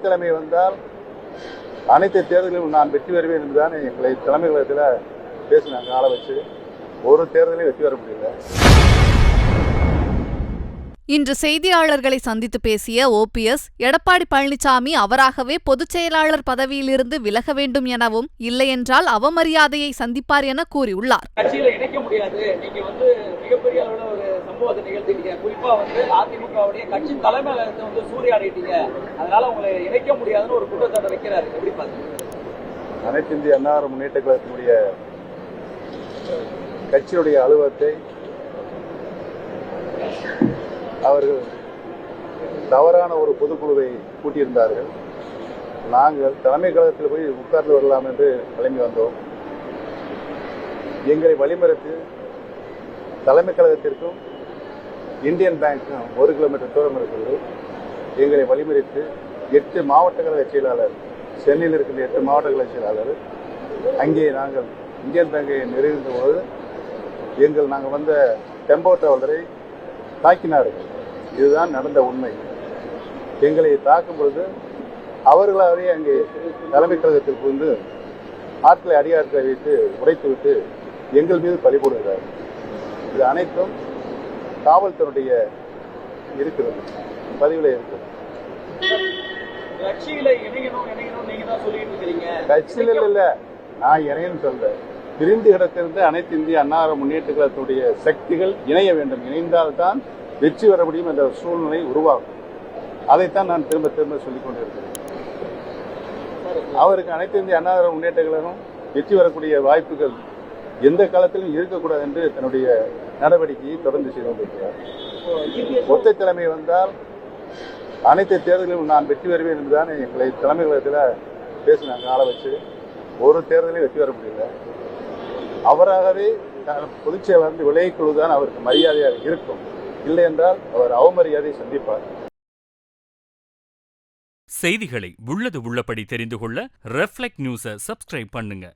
தலைமை வந்தால் அனைத்து தேர்தலிலும் நான் வெற்றி பெறுவேன் என்றுதான் எங்களை தலைமை கழகத்தில் பேசினாங்க ஆள வச்சு. ஒரு தேர்தலையும் வெற்றி பெற முடியல. இன்று செய்தியாளர்களை சந்தித்து பேசிய ஓபிஎஸ், எடப்பாடி பழனிசாமி அவராகவே பொதுச் செயலாளர் பதவியிலிருந்து விலக வேண்டும் எனவும், இல்லையென்றால் அவமரியாதையை சந்திப்பார் என கூறியுள்ளார். கட்சியில இணைக்க முடியாது, நீங்க மிகப்பெரிய அளவுல ஒரு சம்பவத்தை நிகழ்த்திட்டீங்க. குறிப்பா அதிமுகவுடைய கட்சி தலைமையகத்தை சூறையாடிட்டீங்க. அதனால உங்களை இணைக்க முடியாதுன்னு ஒரு குற்றச்சாட்டை வைக்கிறாரு. எப்படி பாத்தீங்க? அனைத்து இந்திய அண்ணா முன்னேற்ற கழகத்தினுடைய கட்சியுடைய அலுவலகத்தை அவர்கள் தவறான ஒரு பொதுக்குழுவை கூட்டியிருந்தார்கள். நாங்கள் தலைமை கழகத்தில் போய் உட்கார்ந்து வரலாம் என்று கிளம்பி வந்தோம். எங்களை வழிமறித்து தலைமை கழகத்திற்கும் இந்தியன் பேங்க்கும் 1 கிலோமீட்டர் தூரம் இருக்கிறது. எங்களை வழிமறித்து 8 மாவட்ட கழக செயலாளர், சென்னையில் இருக்கின்ற 8 மாவட்ட கழக செயலாளர், அங்கே நாங்கள் இந்தியன் பேங்கை நெருங்கின்ற போது நாங்கள் வந்த டெம்போ டிராவலரை தாக்கினார்கள். இதுதான் நடந்த உண்மை. எங்களை தாக்கும் பொழுது அவர்களாகவே அங்கே தலைமை கழகத்திற்கு வந்து ஆட்களை அடியாட்களை வைத்து உடைத்துவிட்டு எங்கள் மீது பழி போடுகிறார். இது அனைத்தும் காவல்துறையுடைய இருக்கிறது, பதிவில் இருக்கிறது. கட்சியில் இல்ல, நான் இணையன்னு சொல்றேன். பிரிந்து கிடக்கிறது அனைத்து இந்திய அண்ணா முன்னேற்ற கழகத்துடைய சக்திகள் இணைய வேண்டும். இணைந்தால்தான் வெற்றி பெற முடியும் என்ற சூழ்நிலை உருவாகும். அதைத்தான் நான் திரும்ப திரும்ப சொல்லிக் கொண்டிருக்கிறேன். அவருக்கு அனைத்து இந்திய அண்ணா முன்னேற்ற கழகம் வெற்றி பெறக்கூடிய வாய்ப்புகள் எந்த காலத்திலும் இருக்கக்கூடாது என்று தன்னுடைய நடவடிக்கையை தொடர்ந்து செய்து கொண்டிருக்கிறார். ஒற்றை தலைமை வந்தால் அனைத்து தேர்தலிலும் நான் வெற்றி பெறுவேன் என்றுதான் எங்களை தலைமை கழகத்தில் பேசினாங்க ஆள வச்சு. ஒரு தேர்தலையும் வெற்றி பெற முடியல. அவராகவே பொதுச் செயலாளர் விலகிக் கொள்வதுதான் அவருக்கு மரியாதையாக இருக்கும். இல்லை என்றால் அவர் அவமரியாதை சந்திப்பார். செய்திகளை உள்ளது உள்ளபடி தெரிந்து கொள்ள ரெஃப்ளெக்ட் நியூஸை சப்ஸ்கிரைப் பண்ணுங்க.